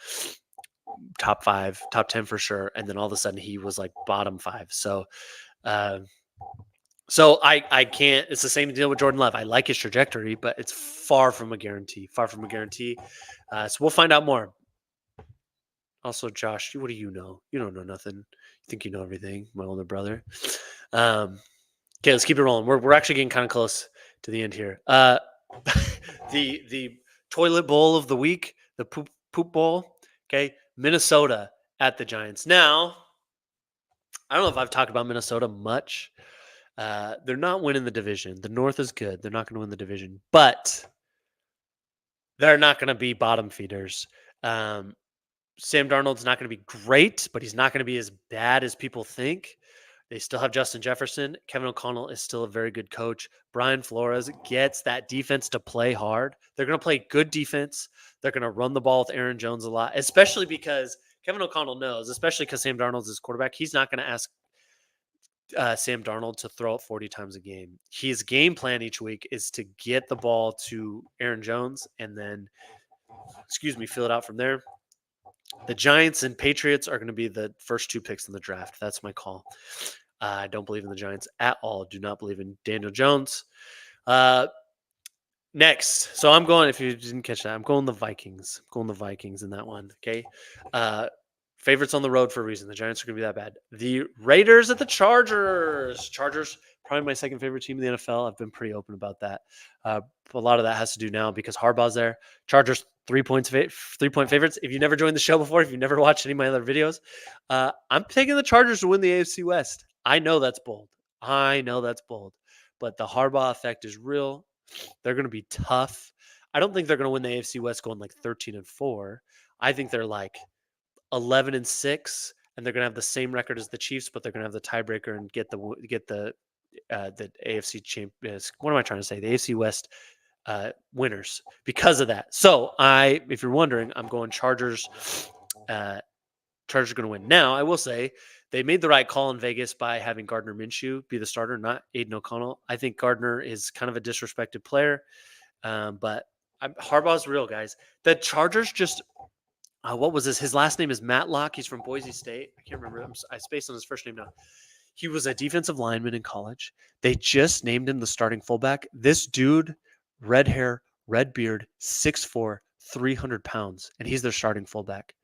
top 5, top 10 for sure. And then all of a sudden he was like bottom 5. So I can't. It's the same deal with Jordan Love. I like his trajectory, but it's far from a guarantee. So we'll find out more. Also, Josh, what do you know? You don't know nothing. You think you know everything, my older brother. Okay, let's keep it rolling. We're actually getting kind of close to the end here. The toilet bowl of the week, the poop bowl. Okay, Minnesota at the Giants. Now, I don't know if I've talked about Minnesota much. They're not winning the division. The North is good. They're not going to win the division, but they're not going to be bottom feeders. Sam Darnold's not going to be great, but he's not going to be as bad as people think. They still have Justin Jefferson. Kevin O'Connell is still a very good coach. Brian Flores gets that defense to play hard. They're going to play good defense. They're going to run the ball with Aaron Jones a lot, especially because Kevin O'Connell knows, especially because Sam Darnold's his quarterback, he's not going to ask Sam Darnold to throw it 40 times a game. His game plan each week is to get the ball to Aaron Jones and then, fill it out from there. The Giants and Patriots are going to be the first 2 picks in the draft. That's my call. I don't believe in the Giants at all. Do not believe in Daniel Jones. Next. So I'm going, if you didn't catch that, I'm going the Vikings. I'm going the Vikings in that one. Okay. Favorites on the road for a reason. The Giants are going to be that bad. The Raiders at the Chargers. Chargers, probably my second favorite team in the NFL. I've been pretty open about that. A lot of that has to do now because Harbaugh's there. Chargers 3-point favorites. If you never joined the show before, if you've never watched any of my other videos, I'm taking the Chargers to win the AFC West. I know that's bold. But the Harbaugh effect is real. They're going to be tough. I don't think they're going to win the AFC West going like 13-4. I think they're like 11-6, and they're going to have the same record as the Chiefs, but they're going to have the tiebreaker and get the AFC champions. What am I trying to say? The AFC West winners because of that. So if you're wondering, I'm going Chargers. Chargers are going to win. Now, I will say they made the right call in Vegas by having Gardner Minshew be the starter, not Aiden O'Connell. I think Gardner is kind of a disrespected player, but Harbaugh's real, guys. The Chargers just what was this? His last name is Matlock. He's from Boise State. I can't remember. I spaced on his first name now. He was a defensive lineman in college. They just named him the starting fullback. This dude, red hair, red beard, 6'4", 300 pounds, and he's their starting fullback.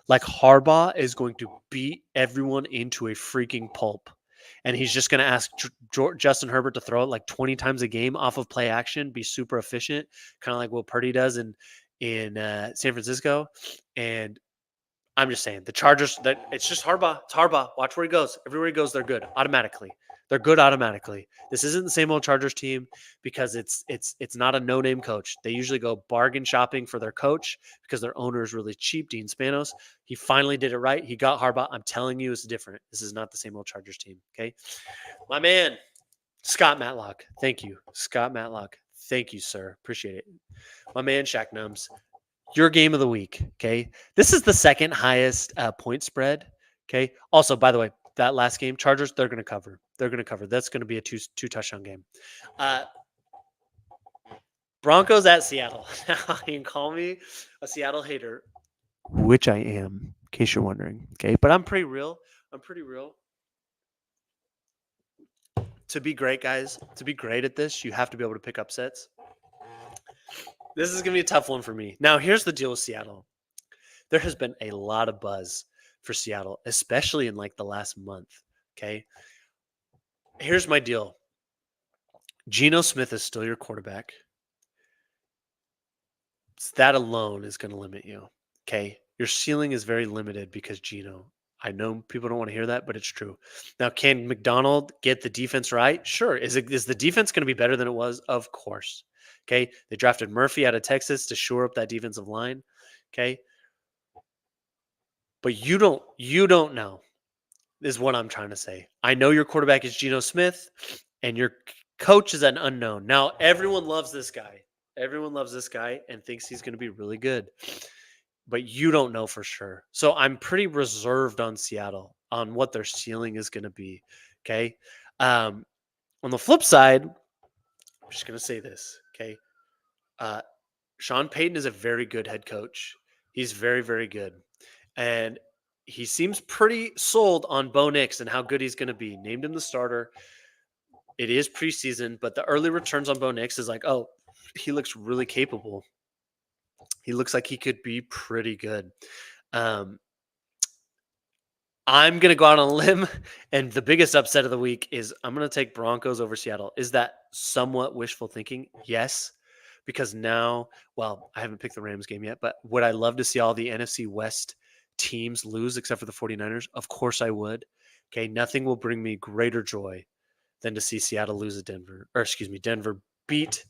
Like Harbaugh is going to beat everyone into a freaking pulp. And he's just going to ask Justin Herbert to throw it like 20 times a game off of play action, be super efficient, kind of like Will Purdy does in San Francisco. And I'm just saying the Chargers, that it's just Harbaugh. It's Harbaugh. Watch where he goes. Everywhere he goes, they're good automatically. They're good automatically. This isn't the same old Chargers team because it's not a no-name coach. They usually go bargain shopping for their coach because their owner is really cheap, Dean Spanos. He finally did it right. He got Harbaugh. I'm telling you, it's different. This is not the same old Chargers team. Okay, my man, Scott Matlock. Thank you, Scott Matlock. Thank you, sir. Appreciate it. My man, Shaq Nums. Your game of the week. Okay, this is the second highest point spread. Okay. Also, by the way, that last game, Chargers, they're going to cover. They're going to cover. That's going to be a two touchdown game. Broncos at Seattle. Now, you can call me a Seattle hater, which I am, in case you're wondering. Okay, but I'm pretty real. To be great, guys, to be great at this, you have to be able to pick upsets. This is going to be a tough one for me. Now, here's the deal with Seattle. There has been a lot of buzz for Seattle, especially in like the last month. Okay. Here's my deal. Geno Smith is still your quarterback. That alone is going to limit you. Okay. Your ceiling is very limited because Geno. I know people don't want to hear that, but it's true. Now, can McDonald get the defense right? Sure. Is the defense going to be better than it was? Of course. Okay. They drafted Murphy out of Texas to shore up that defensive line. Okay. But you don't know, is what I'm trying to say. I know your quarterback is Geno Smith, and your coach is an unknown. Now, everyone loves this guy. Everyone loves this guy and thinks he's going to be really good. But you don't know for sure. So I'm pretty reserved on Seattle on what their ceiling is going to be. Okay. On the flip side, I'm just going to say this. Okay. Sean Payton is a very good head coach. He's very, very good. And he seems pretty sold on Bo Nix and how good he's going to be. Named him the starter. It is preseason, but the early returns on Bo Nix is like, oh, he looks really capable. He looks like he could be pretty good. I'm going to go out on a limb, and the biggest upset of the week is I'm going to take Broncos over Seattle. Is that somewhat wishful thinking? Yes, because now, well, I haven't picked the Rams game yet, but would I love to see all the NFC West teams lose except for the 49ers? Of course I would. Okay, nothing will bring me greater joy than to see Seattle lose at Denver, Denver beat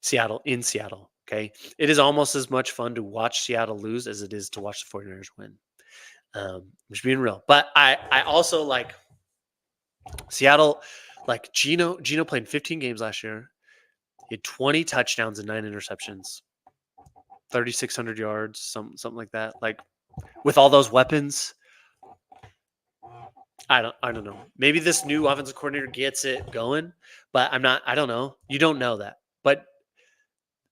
Seattle in Seattle. Okay, it is almost as much fun to watch Seattle lose as it is to watch the 49ers win. I'm just being real. But I also like Seattle, like Geno played 15 games last year. He had 20 touchdowns and 9 interceptions, 3,600 yards, something like that. Like with all those weapons, I don't know. Maybe this new offensive coordinator gets it going, but I don't know. You don't know that. But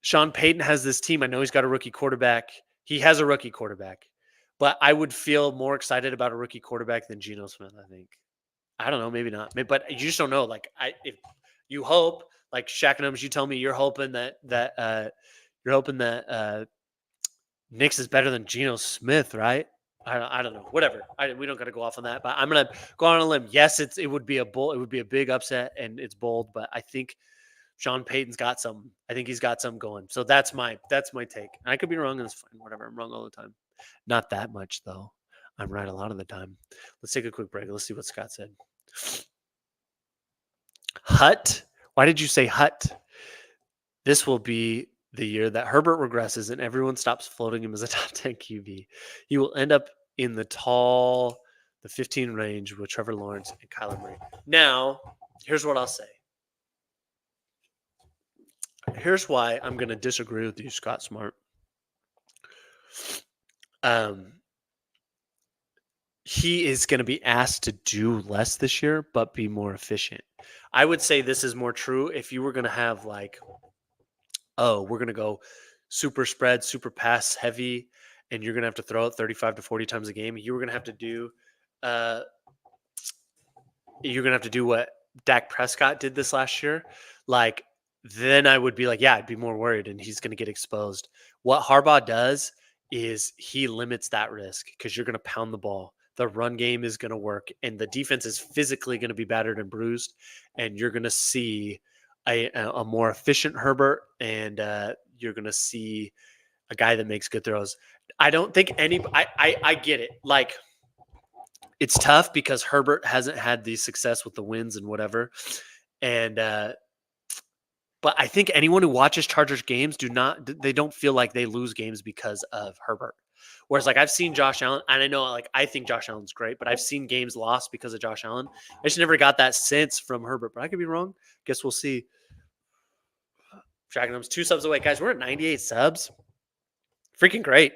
Sean Payton has this team. I know he's got a rookie quarterback. He has a rookie quarterback. But I would feel more excited about a rookie quarterback than Geno Smith, I think. I don't know, maybe not. But you just don't know. Like if you hope, like Shaq Numbers, you tell me you're hoping that Nix is better than Geno Smith, right? I don't know. Whatever. We don't got to go off on that. But I'm gonna go on a limb. Yes, it would be a big upset, and it's bold. But I think Sean Payton's got some. I think he's got some going. So that's my take. I could be wrong, and it's fine. Whatever. I'm wrong all the time. Not that much though. I'm right a lot of the time. Let's take a quick break. Let's see what Scott said. Hut? Why did you say Hut? This will be the year that Herbert regresses and everyone stops floating him as a top 10 QB. He will end up in the 15 range with Trevor Lawrence and Kyler Murray. Now, here's what I'll say. Here's why I'm going to disagree with you, Scott Smart. He is going to be asked to do less this year, but be more efficient. I would say this is more true if you were going to have like, oh, we're going to go super spread, super pass heavy, and you're going to have to throw it 35 to 40 times a game. You were going to have to do what Dak Prescott did this last year. Like, then I would be like, yeah, I'd be more worried, and he's going to get exposed. What Harbaugh does is he limits that risk because you're going to pound the ball. The run game is going to work, and the defense is physically going to be battered and bruised, and you're going to see a more efficient Herbert, and you're going to see a guy that makes good throws. I don't think I get it. Like, it's tough because Herbert hasn't had the success with the wins and whatever, and but I think anyone who watches Chargers games they don't feel like they lose games because of Herbert. Whereas, like, I've seen Josh Allen, and I know, like, I think Josh Allen's great, but I've seen games lost because of Josh Allen. I just never got that sense from Herbert, but I could be wrong. Guess we'll see. Tracking them 2 subs away. Guys, we're at 98 subs. Freaking great.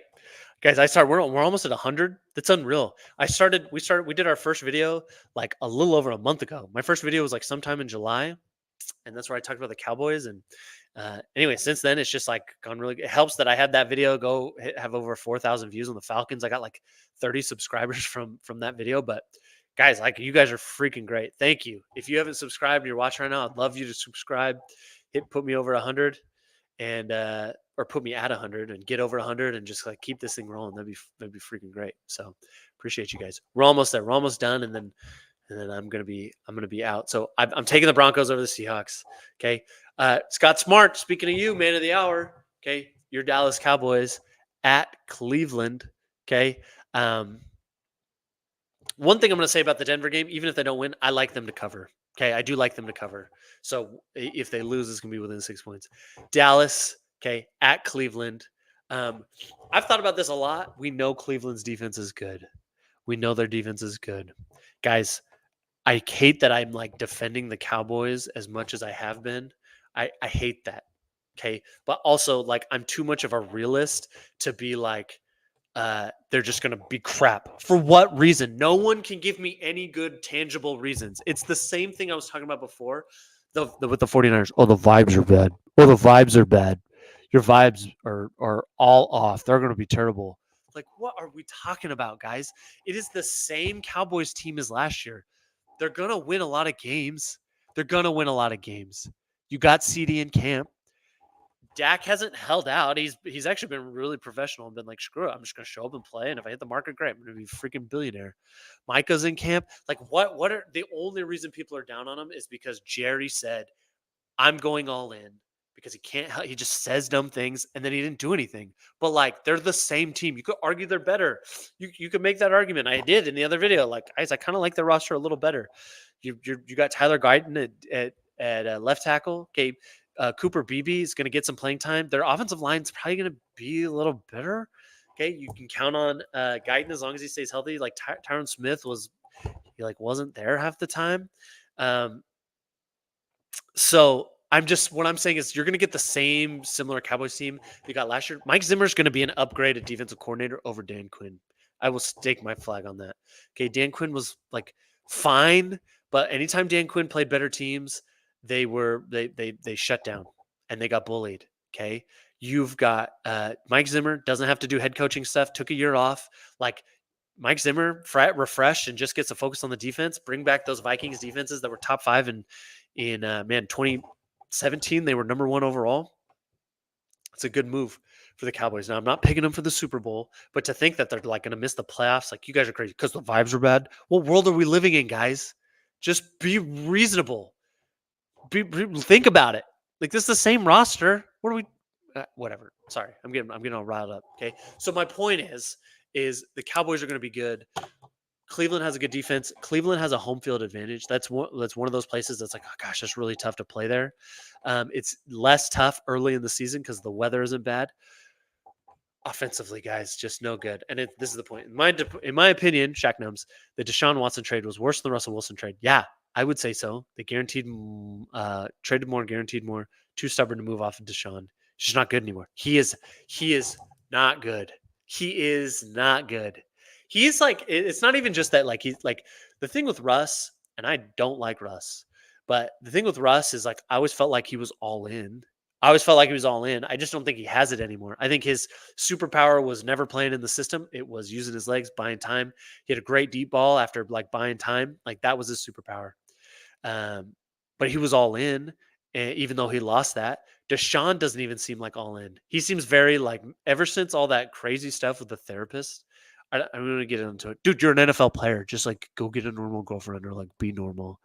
Guys, we're almost at 100. That's unreal. We did our first video like a little over a month ago. My first video was like sometime in July, and that's where I talked about the Cowboys. And anyway, since then it's just like gone really. It helps that I had that video have over 4,000 views on the Falcons. I got like 30 subscribers from that video. But guys, like you guys are freaking great. Thank you. If you haven't subscribed and you're watching right now, I'd love you to subscribe. Put me over 100 and or put me at 100 and get over 100 and just like keep this thing rolling. That'd be freaking great. So appreciate you guys. We're almost there. We're almost done, and then I'm gonna be out. So I'm taking the Broncos over the Seahawks. Okay, Scott Smart. Speaking of you, man of the hour. Okay, your Dallas Cowboys at Cleveland. Okay. One thing I'm gonna say about the Denver game, even if they don't win, I like them to cover. Okay, I do like them to cover. So if they lose, it's gonna be within 6 points. Dallas. Okay, at Cleveland. I've thought about this a lot. We know Cleveland's defense is good. We know their defense is good. Guys, I hate that I'm like defending the Cowboys as much as I have been. I hate that. Okay. But also, like, I'm too much of a realist to be like, they're just going to be crap. For what reason? No one can give me any good, tangible reasons. It's the same thing I was talking about before with the 49ers. Oh, the vibes are bad. Oh, the vibes are bad. Your vibes are all off. They're going to be terrible. Like, what are we talking about, guys? It is the same Cowboys team as last year. They're going to win a lot of games. You got CD in camp. Dak hasn't held out. He's actually been really professional and been like, screw it, I'm just going to show up and play. And if I hit the market, great. I'm going to be a freaking billionaire. Micah's in camp. Like, what are the only reason people are down on him is because Jerry said, I'm going all in because he can't help. He just says dumb things and then he didn't do anything. But like, they're the same team. You could argue they're better. You could make that argument. I did in the other video. Like, guys, I kind of like their roster a little better. You got Tyler Guyton at left tackle. Okay. Cooper Beebe is going to get some playing time. Their offensive line is probably going to be a little better. Okay, you can count on Guyton as long as he stays healthy. Like Tyron Smith wasn't there half the time. So what I'm saying is you're going to get the same similar Cowboys team you got last year. Mike Zimmer is going to be an upgraded defensive coordinator over Dan Quinn. I will stake my flag on that. Okay, Dan Quinn was like fine, but anytime Dan Quinn played better teams, they shut down and they got bullied. Okay. You've got Mike Zimmer doesn't have to do head coaching stuff, took a year off. Like Mike Zimmer, refreshed and just gets to focus on the defense, bring back those Vikings defenses that were top 5 in 2017. They were number 1 overall. It's a good move for the Cowboys. Now, I'm not picking them for the Super Bowl, but to think that they're like going to miss the playoffs, like you guys are crazy because the vibes are bad. What world are we living in, guys? Just be reasonable. Think about it. Like this is the same roster. What are we? Whatever. Sorry, I'm getting all riled up. Okay. So my point is the Cowboys are going to be good. Cleveland has a good defense. Cleveland has a home field advantage. That's one of those places that's like, oh gosh, that's really tough to play there. It's less tough early in the season because the weather isn't bad. Offensively, guys, just no good. And this is the point. In my opinion, Shaq Nums, the Deshaun Watson trade was worse than the Russell Wilson trade. Yeah, I would say so. They traded more, guaranteed more. Too stubborn to move off of Deshaun. He's just not good anymore. He is not good. He is not good. He's like, it's not even just that, like, he's like, the thing with Russ, and I don't like Russ, but the thing with Russ is like, I always felt like he was all in. I just don't think he has it anymore. I think his superpower was never playing in the system. It was using his legs, buying time. He had a great deep ball after like buying time. Like that was his superpower. But he was all in, even though he lost that. Deshaun doesn't even seem like all in. He seems very like, ever since all that crazy stuff with the therapist, I'm going to get into it. Dude, you're an NFL player. Just like go get a normal girlfriend or like be normal.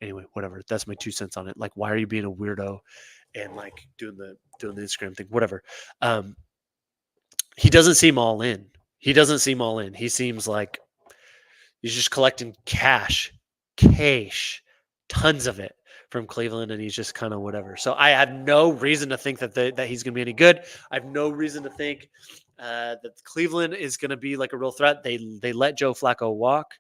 Anyway, whatever. That's my 2 cents on it. Like, why are you being a weirdo and like doing the Instagram thing? Whatever. He doesn't seem all in. He seems like he's just collecting cash, tons of it from Cleveland, and he's just kind of whatever. So I have no reason to think that he's going to be any good. I have no reason to think that Cleveland is going to be like a real threat. They let Joe Flacco walk.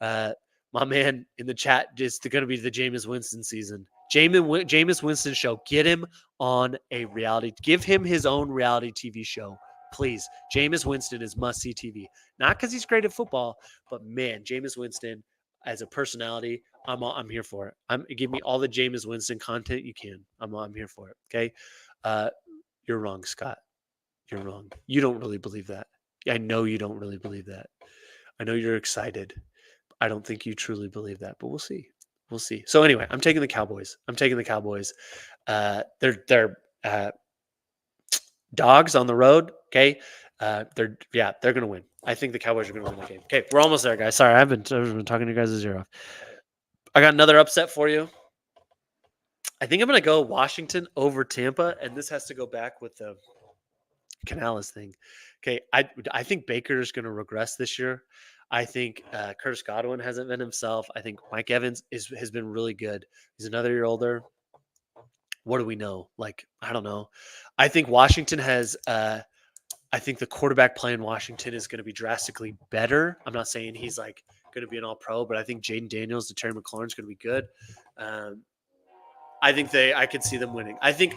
My man in the chat is going to be the Jameis Winston season. Jameis Winston show. Get him on a reality. Give him his own reality TV show, please. Jameis Winston is must-see TV. Not because he's great at football, but man, Jameis Winston as a personality, I'm here for it. Give me all the Jameis Winston content you can. I'm here for it. Okay, you're wrong, Scott. You're wrong. You don't really believe that. I know you don't really believe that. I know you're excited. I don't think you truly believe that, but we'll see. We'll see. So anyway, I'm taking the Cowboys. They're dogs on the road. Okay, they're gonna win. I think the Cowboys are gonna win the game. Okay, we're almost there, guys. Sorry, I've been talking to you guys a zero. I got another upset for you. I think I'm gonna go Washington over Tampa, and this has to go back with the Canales thing. Okay, I think Baker is going to regress this year. I think Curtis Godwin hasn't been himself. I think Mike Evans has been really good. He's another year older. What do we know? Like, I don't know. I think Washington has. I think the quarterback play in Washington is going to be drastically better. I'm not saying he's like going to be an All-Pro, but I think Jaden Daniels and Terry McLaurin is going to be good. I could see them winning. I think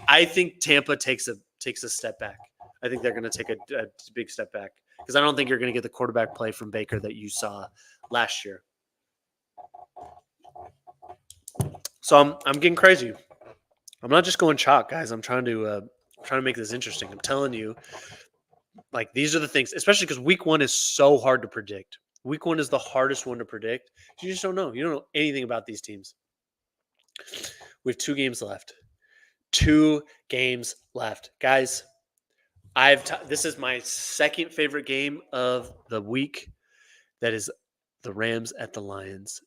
Tampa takes a step back. I think they're going to take a big step back because I don't think you're going to get the quarterback play from Baker that you saw last year. So I'm getting crazy. I'm not just going chalk, guys. I'm trying to make this interesting. I'm telling you, like, these are the things, especially because week 1 is so hard to predict. Week 1 is the hardest one to predict. You just don't know. You don't know anything about these teams. We have 2 games left. 2 games left, guys. This is my second favorite game of the week. That is the Rams at the Lions.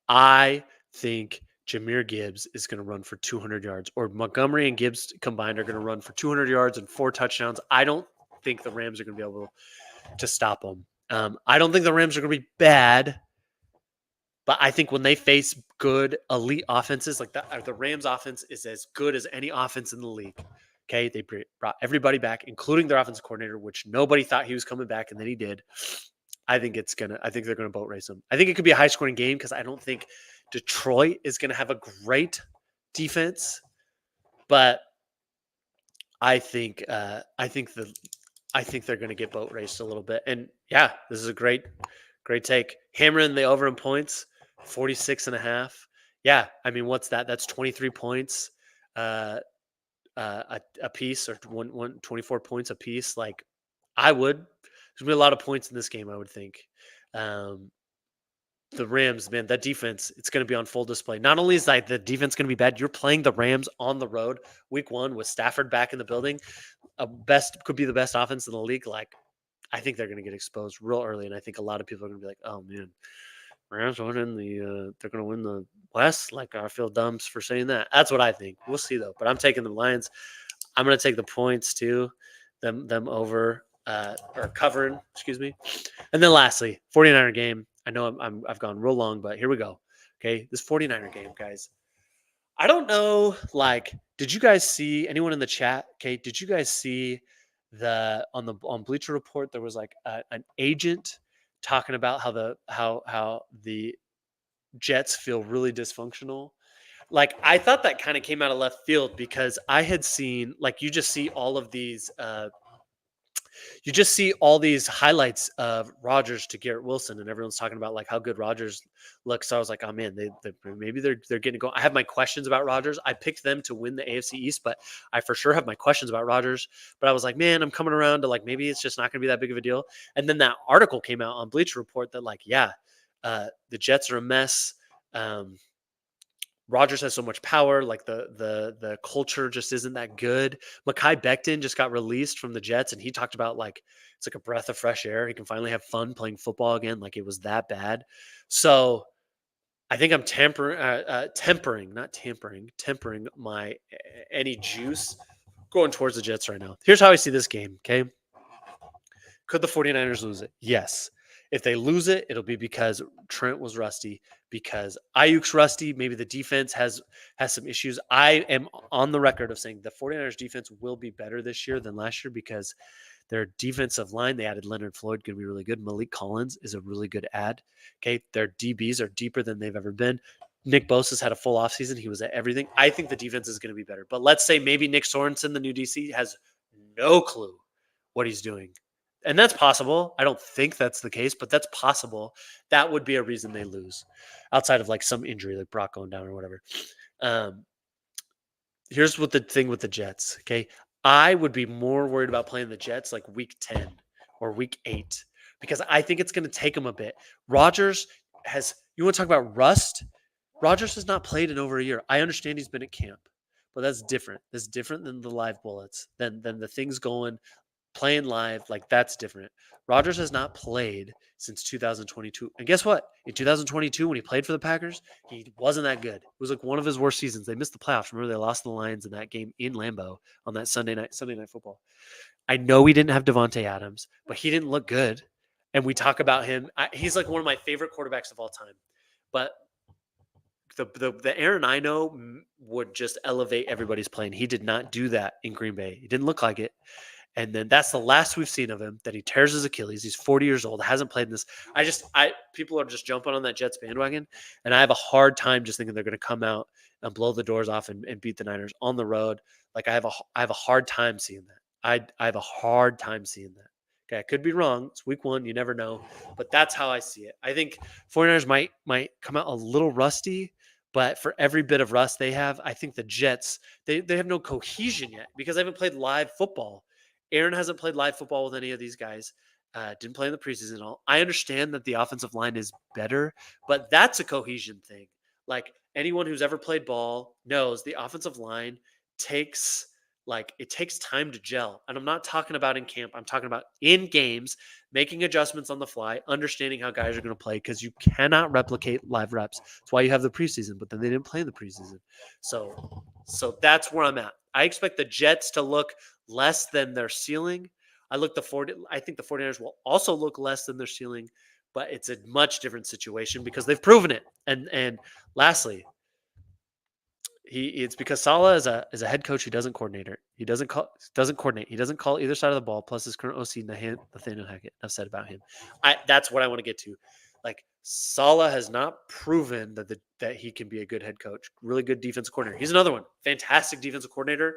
I think Jahmyr Gibbs is going to run for 200 yards, or Montgomery and Gibbs combined are going to run for 200 yards and 4 touchdowns. I don't think the Rams are going to be able to stop them. I don't think the Rams are going to be bad, but I think when they face good elite offenses, like the Rams offense is as good as any offense in the league. Okay, they brought everybody back, including their offensive coordinator, which nobody thought he was coming back, and then he did. I think they're gonna boat race them. I think it could be a high scoring game because I don't think Detroit is gonna have a great defense, but I think they're gonna get boat raced a little bit. And yeah, this is a great take. Hammering the over in points, 46.5. Yeah, I mean, what's that? That's 23 points. A piece, or 24 points a piece. Like, there's gonna be a lot of points in this game, I would think. The Rams, man, that defense, it's going to be on full display. Not only is the defense going to be bad, you're playing the Rams on the road week 1 with Stafford back in the building. Could be the best offense in the league. Like, I think they're going to get exposed real early, and I think a lot of people are going to be like, "Oh man, Rams winning they're going to win the West." Like, I feel dumb for saying that. That's what I think. We'll see though. But I'm taking the Lions. I'm going to take the points too. Them over or covering. Excuse me. And then lastly, 49er game. I know I've gone real long, but here we go. Okay, this 49er game, guys. I don't know. Like, did you guys see, anyone in the chat? Okay, did you guys see on Bleacher Report there was like an agent talking about how the Jets feel really dysfunctional. Like, I thought that kind of came out of left field because I had seen, like, you just see all of these highlights of Rodgers to Garrett Wilson, and everyone's talking about like how good Rodgers looks. So I was like, oh man, maybe they're getting to go. I have my questions about Rodgers. I picked them to win the AFC East, but I for sure have my questions about Rodgers. But I was like, man, I'm coming around to like maybe it's just not going to be that big of a deal. And then that article came out on Bleacher Report that like, yeah, the Jets are a mess. Rodgers has so much power, like the culture just isn't that good. Mekhi Becton just got released from the Jets, and he talked about like it's like a breath of fresh air. He can finally have fun playing football again. Like, it was that bad. So I think I'm tempering my any juice going towards the Jets right now. Here's how I see this game. Okay, could the 49ers lose it? Yes. If they lose it, it'll be because Trent was rusty, because Ayuk's rusty. Maybe the defense has some issues. I am on the record of saying the 49ers defense will be better this year than last year because their defensive line, they added Leonard Floyd, going to be really good. Malik Collins is a really good add. Okay, their DBs are deeper than they've ever been. Nick Bosa's had a full offseason. He was at everything. I think the defense is going to be better. But let's say maybe Nick Sorensen, the new DC, has no clue what he's doing. And that's possible. I don't think that's the case, but that's possible. That would be a reason they lose outside of like some injury, like Brock going down or whatever. Um, Here's what the thing with the Jets. Okay. I would be more worried about playing the Jets like week 10 or week 8 because I think it's going to take them a bit. Rodgers you want to talk about rust? Rodgers has not played in over a year. I understand he's been at camp, but that's different. That's different than the live bullets, than the things going playing live, like that's different. Rodgers has not played since 2022. And guess what? In 2022, when he played for the Packers, he wasn't that good. It was like one of his worst seasons. They missed the playoffs. Remember, they lost to the Lions in that game in Lambeau on that Sunday night football. I know he didn't have Devontae Adams, but he didn't look good. And we talk about him. He's like one of my favorite quarterbacks of all time. But the Aaron I know would just elevate everybody's playing. He did not do that in Green Bay. He didn't look like it. And then that's the last we've seen of him. That he tears his Achilles. He's 40 years old. Hasn't played in this. People are just jumping on that Jets bandwagon, and I have a hard time just thinking they're going to come out and blow the doors off and beat the Niners on the road. Like I have a hard time seeing that. I have a hard time seeing that. Okay, I could be wrong. It's week 1. You never know, but that's how I see it. I think 49ers might come out a little rusty, but for every bit of rust they have, I think the Jets they have no cohesion yet because they haven't played live football. Aaron hasn't played live football with any of these guys. Didn't play in the preseason at all. I understand that the offensive line is better, but that's a cohesion thing. Like anyone who's ever played ball knows the offensive line takes it takes time to gel. And I'm not talking about in camp. I'm talking about in games, making adjustments on the fly, understanding how guys are going to play because you cannot replicate live reps. That's why you have the preseason, but then they didn't play in the preseason. So that's where I'm at. I expect the Jets to look less than their ceiling. I think the 49ers will also look less than their ceiling, but it's a much different situation because they've proven it. And lastly, it's because Saleh is a head coach who doesn't coordinate. He doesn't coordinate. He doesn't call either side of the ball. Plus his current OC Nathaniel Hackett. I've said about him. That's what I want to get to. Like Saleh has not proven that he can be a good head coach. Really good defensive coordinator. He's another one. Fantastic defensive coordinator.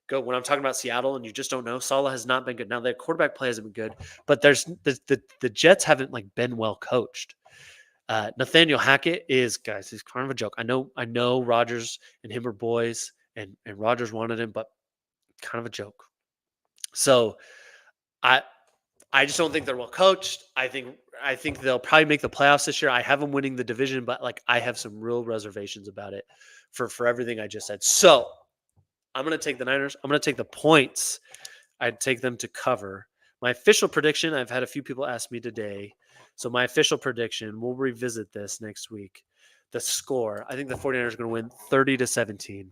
Go when I'm talking about Seattle and you just don't know. Saleh has not been good. Now their quarterback play hasn't been good, but the Jets haven't been well coached. Nathaniel Hackett is, guys, he's kind of a joke. I know Rodgers and him are boys, and Rodgers wanted him, but kind of a joke. So I I just don't think they're well coached. I think they'll probably make the playoffs this year. I have them winning the division, but I have some real reservations about it for everything I just said. So I'm gonna take the Niners. I'm gonna take the points. I'd take them to cover. My official prediction, I've had a few people ask me today. So my official prediction, we'll revisit this next week. The score, I think the 49ers are going to win 30-17.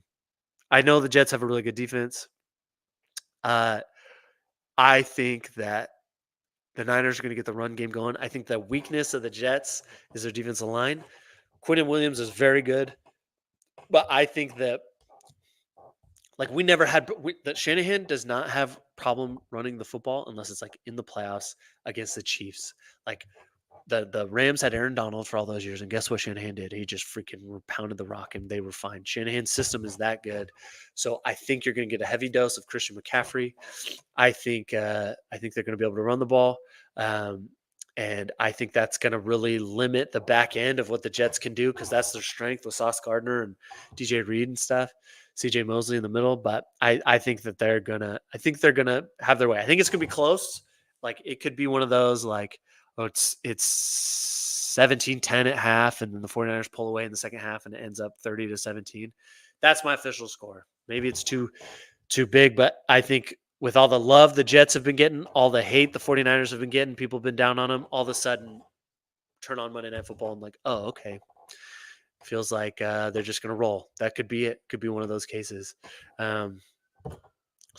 I know the Jets have a really good defense. I think that the Niners are going to get the run game going. I think the weakness of the Jets is their defensive line. Quinnen Williams is very good, but I think that we never had that Shanahan does not have problem running the football unless it's in the playoffs against the Chiefs. Like the Rams had Aaron Donald for all those years, and guess what Shanahan did? He just freaking pounded the rock, and they were fine. Shanahan's system is that good, so I think you're going to get a heavy dose of Christian McCaffrey. I think they're going to be able to run the ball, and I think that's going to really limit the back end of what the Jets can do because that's their strength with Sauce Gardner and DJ Reed and stuff. CJ Mosley in the middle, but I think that they're gonna have their way. I think it's gonna be close. It could be one of those it's 17-10 at half, and then the 49ers pull away in the second half and it ends up 30-17. That's my official score. Maybe it's too big, but I think with all the love the Jets have been getting, all the hate the 49ers have been getting, people have been down on them, all of a sudden turn on Monday Night Football and oh, okay. Feels like they're just going to roll. That could be it. Could be one of those cases. So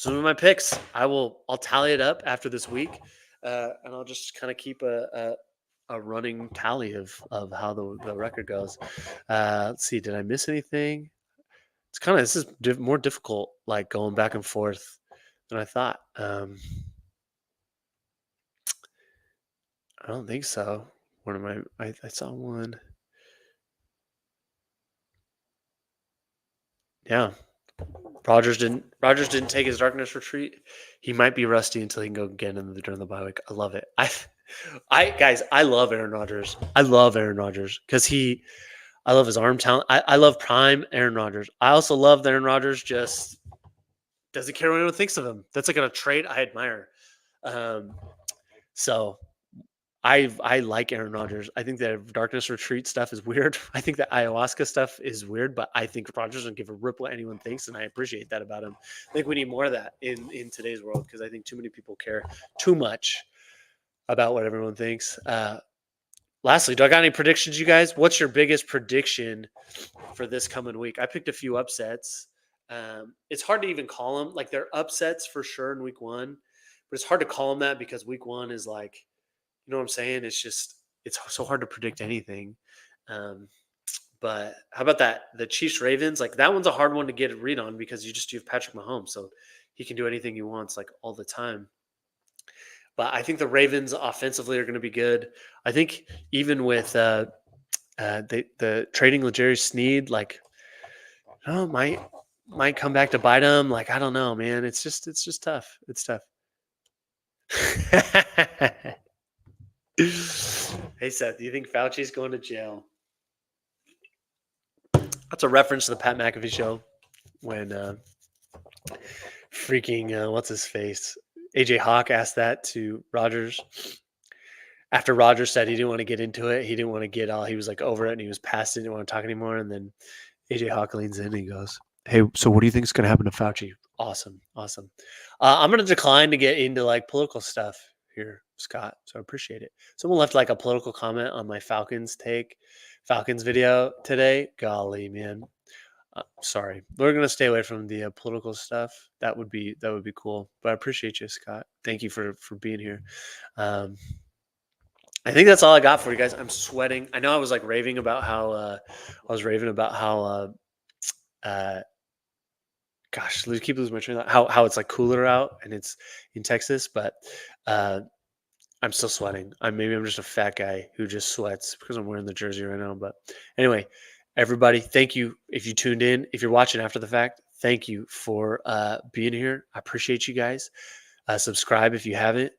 with my picks, I'll tally it up after this week, and I'll just kind of keep a running tally of how the record goes. Let's see. Did I miss anything? This is more difficult, going back and forth than I thought. I don't think so. One of my I saw one. Yeah. Rodgers didn't take his darkness retreat. He might be rusty until he can go again during the bye week. I love it. I love Aaron Rodgers. I love Aaron Rodgers because I love his arm talent. I love prime Aaron Rodgers. I also love that Aaron Rodgers just doesn't care what anyone thinks of him. That's like a trait I admire. So I like Aaron Rodgers. I think that darkness retreat stuff is weird. I think that ayahuasca stuff is weird, but I think Rodgers doesn't give a rip what anyone thinks, and I appreciate that about him. I think we need more of that in today's world because I think too many people care too much about what everyone thinks. Lastly, do I got any predictions, you guys? What's your biggest prediction for this coming week? I picked a few upsets. It's hard to even call them. Like, they're upsets for sure in week one, but it's hard to call them that because week one is like, you know what I'm saying? It's so hard to predict anything. But how about that? The Chiefs Ravens, like that one's a hard one to get a read on because you have Patrick Mahomes, so he can do anything he wants like all the time. But I think the Ravens offensively are going to be good. I think even with the trading L'Jarius Sneed, like, oh, might come back to bite them. Like, I don't know, man. It's just tough. It's tough. Hey Seth, do you think Fauci's going to jail? That's a reference to the Pat McAfee show when what's his face? AJ Hawk asked that to Rodgers. After Rodgers said he didn't want to get into it, he didn't want to get all, he was like over it and he was past it, didn't want to talk anymore. And then AJ Hawk leans in and he goes, "Hey, so what do you think is going to happen to Fauci?" Awesome. I'm going to decline to get into like political stuff here, Scott. So I appreciate it. Someone left like a political comment on my Falcons video today. Golly, man. Sorry, we're going to stay away from the political stuff. That would be cool. But I appreciate you, Scott. Thank you for being here. I think that's all I got for you guys. I'm sweating. I know I was like raving about how gosh, keep losing my train of thought. How it's like cooler out and it's in Texas, but I'm still sweating. Maybe I'm just a fat guy who just sweats because I'm wearing the jersey right now. But anyway, everybody, thank you if you tuned in. If you're watching after the fact, thank you for being here. I appreciate you guys. Subscribe if you haven't.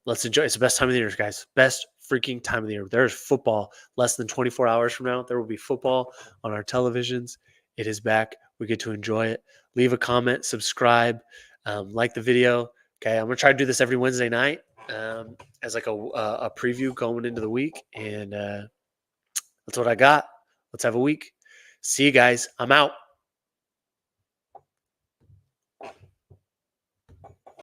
Let's enjoy. It's the best time of the year, guys. Best freaking time of the year. There's football less than 24 hours from now. There will be football on our televisions. It is back. We get to enjoy it. Leave a comment, subscribe, like the video. Okay, I'm gonna try to do this every Wednesday night as like a preview going into the week, and that's what I got. Let's have a week. See you guys. I'm out.